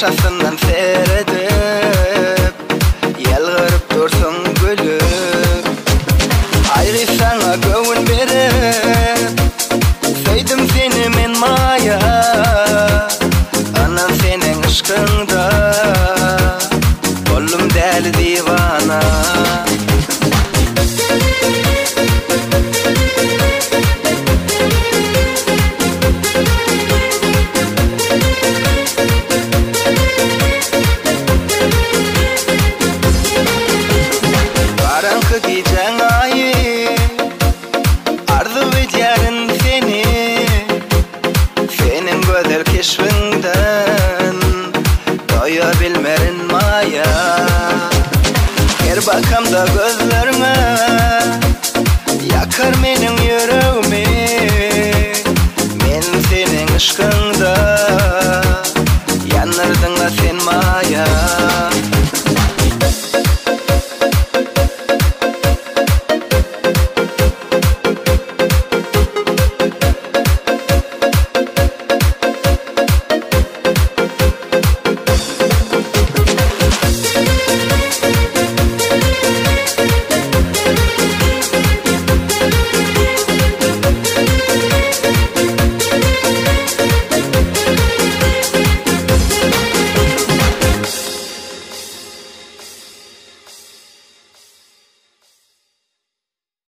başasından seyredip yalvarıp dursun gülüp ayrı sana göğün berip söydim seni men maya anan senin aşkında oğlum deli divana gecen ayı arzu ediyorum seni senin güzel keşfin